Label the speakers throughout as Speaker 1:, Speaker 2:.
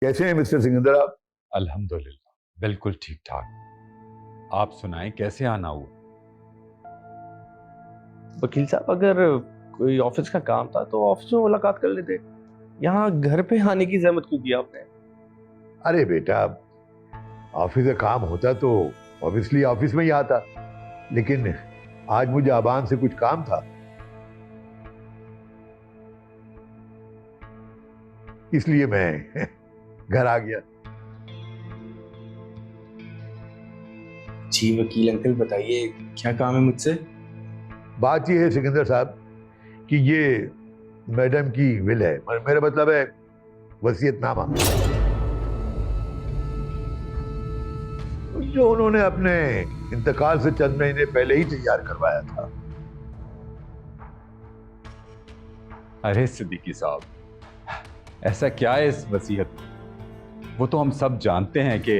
Speaker 1: कैसे हैं मिस्टर सिकंदर आप?
Speaker 2: अल्हम्दुलिल्लाह बिल्कुल ठीक ठाक। आप सुनाएं कैसे आना हुआ?
Speaker 3: वकील साहब, अगर कोई ऑफिस का काम था तो ऑफिस में मुलाकात कर लेते। यहाँ घर पे आने की जहमत क्यों की आपने?
Speaker 1: अरे बेटा, ऑफिस का काम होता तो ऑब्वियसली ऑफिस में ही आता, लेकिन आज मुझे आबान से कुछ काम था, इसलिए मैं घर आ गया।
Speaker 3: जी वकील अंकल, बताइए क्या काम है मुझसे?
Speaker 1: बात यह है सिकंदर साहब कि ये मैडम की विल है, मेरा मतलब है वसीयतनामा, जो उन्होंने अपने इंतकाल से चंद महीने पहले ही तैयार करवाया था।
Speaker 2: अरे सिद्दीकी साहब, ऐसा क्या है इस वसीयत में? वो तो हम सब जानते हैं कि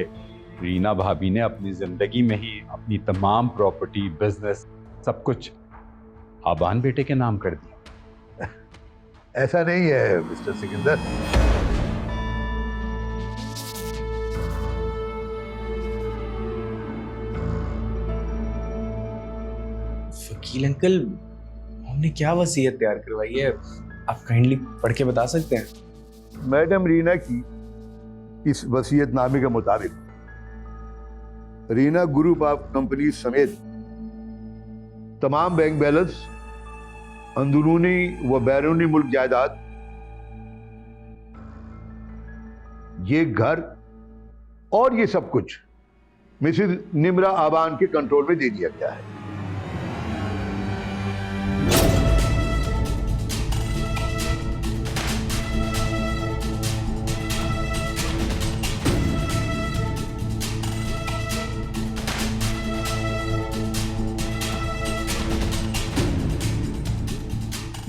Speaker 2: रीना भाभी ने अपनी जिंदगी में ही अपनी तमाम प्रॉपर्टी, बिजनेस, सब कुछ आबान बेटे के नाम कर दिया।
Speaker 1: ऐसा नहीं है मिस्टर सिकंदर।
Speaker 3: वकील अंकल, हमने क्या वसीयत तैयार करवाई है? आप काइंडली पढ़ के बता सकते हैं?
Speaker 1: मैडम रीना की इस वसीयतनामे के मुताबिक रीना ग्रुप ऑफ कंपनी समेत तमाम बैंक बैलेंस, अंदरूनी व बैरूनी मुल्क जायदाद, ये घर और ये सब कुछ मिसेज निम्रा आबान के कंट्रोल में दे दिया गया है।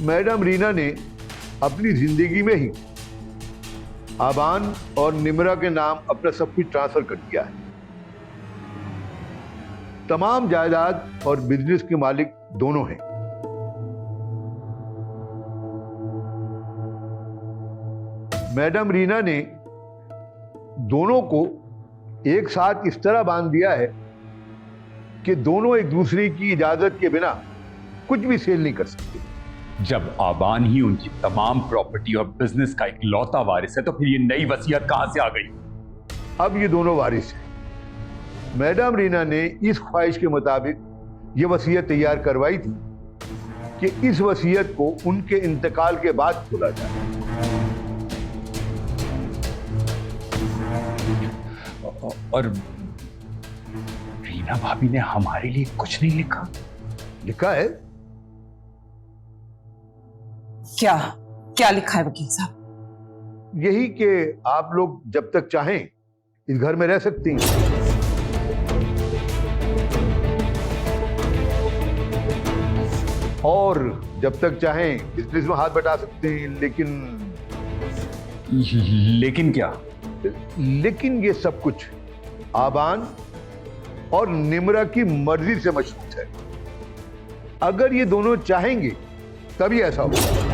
Speaker 1: मैडम रीना ने अपनी जिंदगी में ही आबान और निम्रा के नाम अपना सब कुछ ट्रांसफर कर दिया है। तमाम जायदाद और बिजनेस के मालिक दोनों हैं। मैडम रीना ने दोनों को एक साथ इस तरह बांध दिया है कि दोनों एक दूसरे की इजाजत के बिना कुछ भी सेल नहीं कर सकते।
Speaker 2: जब आबान ही उनकी तमाम प्रॉपर्टी और बिजनेस का इकलौता वारिस है तो फिर ये नई वसीयत कहां से आ गई?
Speaker 1: अब ये दोनों वारिस हैं। मैडम रीना ने इस ख्वाहिश के मुताबिक ये वसीयत तैयार करवाई थी कि इस वसीयत को उनके इंतकाल के बाद खोला जाए।
Speaker 2: और रीना भाभी ने हमारे लिए कुछ नहीं लिखा?
Speaker 1: लिखा है।
Speaker 4: क्या क्या लिखा है वकील साहब?
Speaker 1: यही कि आप लोग जब तक चाहें इस घर में रह सकती हैं, और जब तक चाहें बिजनेस में हाथ बटा सकते हैं,
Speaker 2: लेकिन क्या?
Speaker 1: लेकिन ये सब कुछ आबान और निम्रा की मर्जी से मशरूत है। अगर ये दोनों चाहेंगे तभी ऐसा होगा।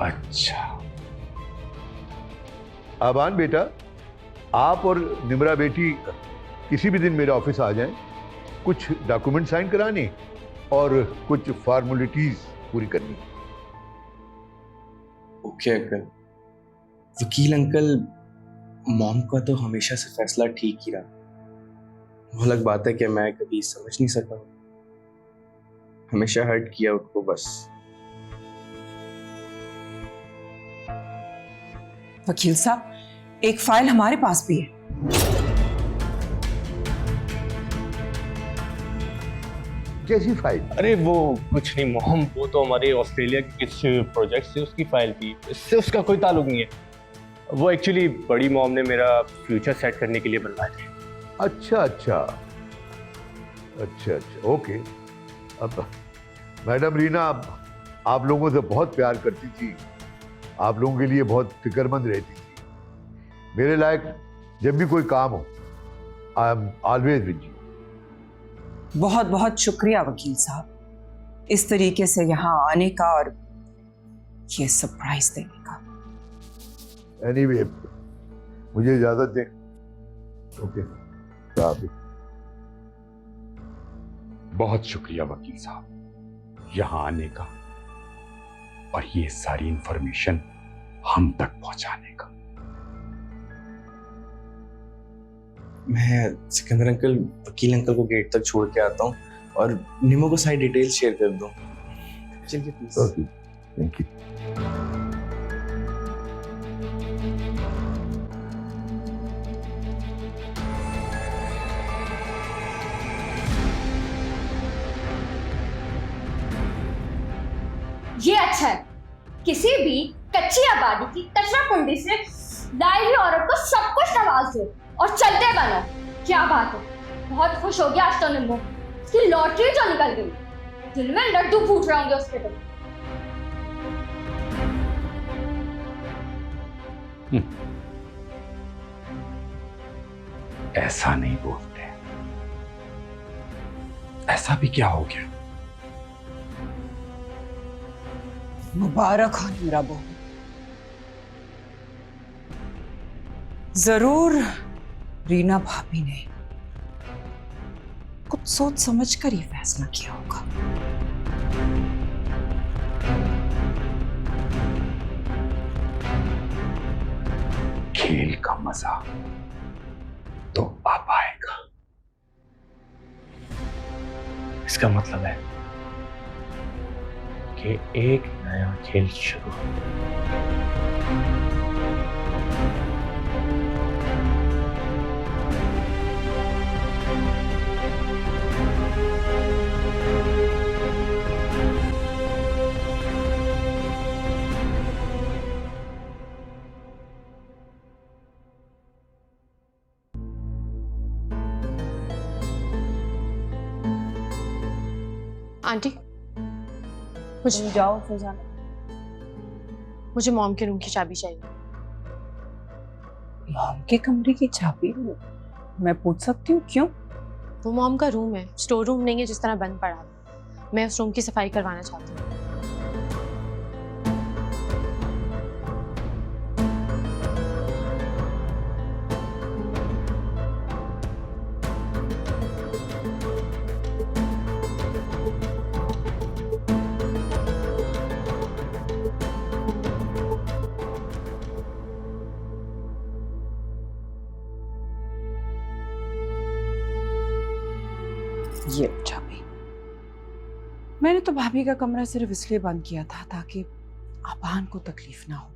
Speaker 2: अच्छा,
Speaker 1: आबान बेटा, आप और निम्रा बेटी किसी भी दिन मेरे ऑफिस आ जाएं, कुछ डॉक्यूमेंट साइन कराने और कुछ फॉर्मेलिटीज पूरी करनी।
Speaker 3: Okay uncle. वकील अंकल, मॉम का तो हमेशा से फैसला ठीक ही रहा। वो अलग बात है कि मैं कभी समझ नहीं सका, हमेशा हर्ट किया उनको बस।
Speaker 4: वकील साहब, एक फाइल हमारे पास भी है।
Speaker 1: कैसी फाइल?
Speaker 3: अरे वो कुछ नहीं मॉम, वो तो हमारे ऑस्ट्रेलिया के किस प्रोजेक्ट से उसकी फाइल थी, इससे उसका कोई ताल्लुक नहीं है। वो एक्चुअली बड़ी मॉम ने मेरा फ्यूचर सेट करने के लिए बनवाए थे।
Speaker 1: अच्छा अच्छा अच्छा अच्छा, ओके। अब मैडम रीना आप लोगों से बहुत प्यार करती थी, आप लोगों के लिए बहुत फिक्रमंद रहती थी। मेरे लायक जब भी कोई काम हो, I am always with you.
Speaker 4: बहुत बहुत शुक्रिया वकील साहब। इस तरीके से यहाँ आने का और ये सरप्राइज देने का।
Speaker 1: एनीवे, मुझे इजाजत दें। ओके,
Speaker 2: बहुत शुक्रिया वकील साहब यहाँ आने का और ये सारी इंफॉर्मेशन हम तक पहुंचाने का।
Speaker 5: मैं सिकंदर अंकल वकील अंकल को गेट तक छोड़ के आता हूँ और निमो को सारी डिटेल्स शेयर कर दूँ। चलिए प्लीज।
Speaker 1: Okay, thank you.
Speaker 6: ये अच्छा है, किसी भी कच्ची आबादी की कचरा कुंडी से लाई हुई औरत को सब कुछ नवाज दो और चलते बनो। क्या बात है, बहुत खुश हो गया आज तो निम्बू, उसकी लॉटरी जो निकल गई, दिल में लड्डू फूट रहे होंगे उसके तो।
Speaker 2: ऐसा नहीं बोलते, ऐसा भी क्या हो गया?
Speaker 4: मुबारक हो मेरा बहू। जरूर रीना भाभी ने कुछ सोच समझ कर ये फैसला किया होगा।
Speaker 2: खेल का मजा तो अब आएगा।
Speaker 3: इसका मतलब है कि एक नया खेल शुरू हो।
Speaker 7: आंटी मुझे
Speaker 6: जाओ फरजाना।
Speaker 7: मुझे मॉम के रूम की चाबी चाहिए।
Speaker 4: मॉम के कमरे की चाबी मैं पूछ सकती हूँ क्यों?
Speaker 7: वो मॉम का रूम है, स्टोर रूम नहीं है जिस तरह बंद पड़ा है। मैं उस रूम की सफाई करवाना चाहती हूँ।
Speaker 4: ये चाबी। मैंने तो भाभी का कमरा सिर्फ इसलिए बंद किया था ताकि अबान को तकलीफ ना हो।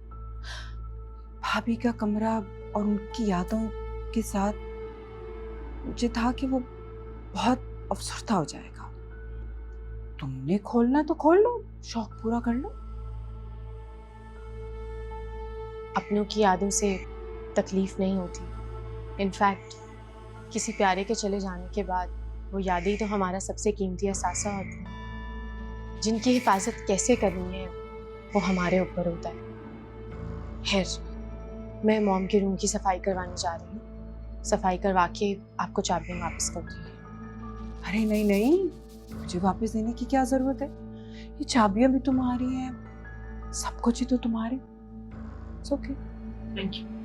Speaker 4: भाभी का कमरा और उनकी यादों के साथ मुझे था कि वो बहुत अफसरदा हो जाएगा। तुमने खोलना तो खोल लो, शौक पूरा कर लो।
Speaker 7: अपनों की यादों से तकलीफ नहीं होती। इनफैक्ट किसी प्यारे के चले जाने के बाद वो यादें ही तो हमारा सबसे कीमती असासा होती है, जिनकी हिफाजत कैसे करनी है वो हमारे ऊपर होता है। खैर, मैं मॉम के रूम की सफाई करवाने जा रही हूँ। सफाई करवा के आपको चाबियाँ वापस कर दूँगी।
Speaker 4: अरे नहीं नहीं, मुझे वापस देने की क्या जरूरत है? ये चाबियां भी तुम्हारी हैं, सब कुछ ही तो तुम्हारे। Okay,
Speaker 7: thank you.